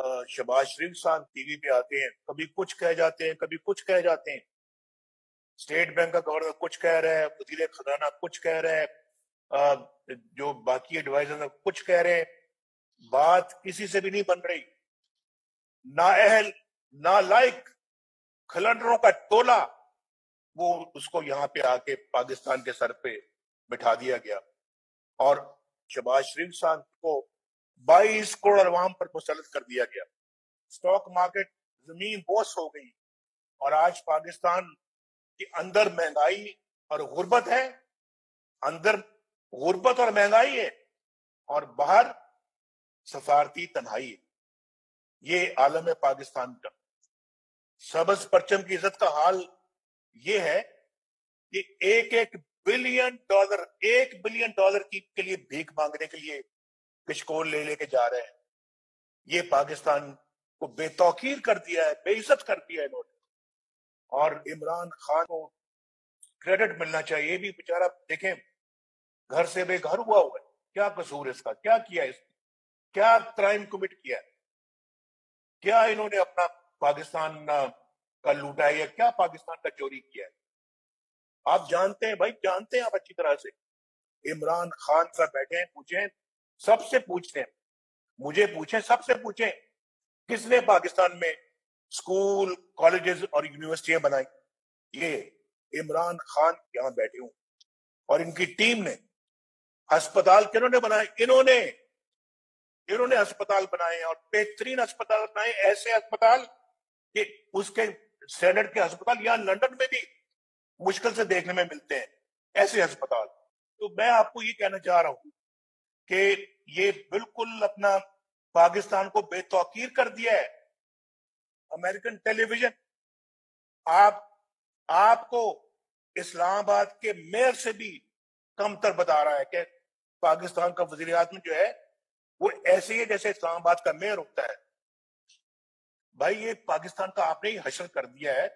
शहबाज शरीफ साहब टीवी पे आते हैं, कभी कुछ कह जाते हैं, कभी कुछ कह जाते हैं। स्टेट बैंक का गवर्नर कुछ कह रहा है, वजीर खजाना कुछ कह रहा है, जो बाकी एडवाइजर कुछ कह रहे हैं। बात किसी से भी नहीं बन रही। नाअहल नालायक खलंडरों का टोला वो उसको यहाँ पे आके पाकिस्तान के सर पे बिठा दिया गया और शहबाज शरीफ साहब को 22 करोड़ अवाम पर मुसल्लत कर दिया गया। स्टॉक मार्केट जमीन बोस हो गई और आज पाकिस्तान के अंदर महंगाई और गुर्बत है, अंदर गुर्बत और महंगाई है और बाहर सफारती तन्हाई है। ये आलम है पाकिस्तान का। सबज परचम की इज्जत का हाल ये है कि एक बिलियन डॉलर के लिए भीख मांगने के लिए किशकोल ले लेके जा रहे हैं। ये पाकिस्तान को बेतौकीर कर दिया है, बेइज्जत कर दिया है इन्होंने। और इमरान खान को क्रेडिट मिलना चाहिए। ये भी बेचारा देखें घर से बेघर हुआ है, क्या कसूर है इसका, क्या किया इसने, क्या क्राइम कमिट किया है, क्या इन्होंने अपना पाकिस्तान का लूटा है या क्या पाकिस्तान का चोरी किया है। आप जानते हैं भाई, जानते हैं आप अच्छी तरह से। इमरान खान साहब बैठे हैं, पूछें, सबसे पूछते हैं, मुझे पूछें, सबसे पूछें, किसने पाकिस्तान में स्कूल, कॉलेजेस और यूनिवर्सिटियां बनाई? ये इमरान खान यहां बैठे हूं और इनकी टीम ने। अस्पताल किन्होंने बनाए? इन्होंने अस्पताल बनाए और बेहतरीन अस्पताल बनाए, ऐसे अस्पताल कि उसके स्टैंडर्ड के अस्पताल यहां लंदन में भी मुश्किल से देखने में मिलते हैं, ऐसे अस्पताल। तो मैं आपको ये कहना चाह रहा हूं कि ये बिल्कुल अपना पाकिस्तान को बेतौकीर कर दिया है। अमेरिकन टेलीविजन आपको इस्लामाबाद के मेयर से भी कमतर बता रहा है कि पाकिस्तान का वजीर आज़म जो है वो ऐसे ही है जैसे इस्लामाबाद का मेयर होता है। भाई ये पाकिस्तान का आपने ही हशर कर दिया है।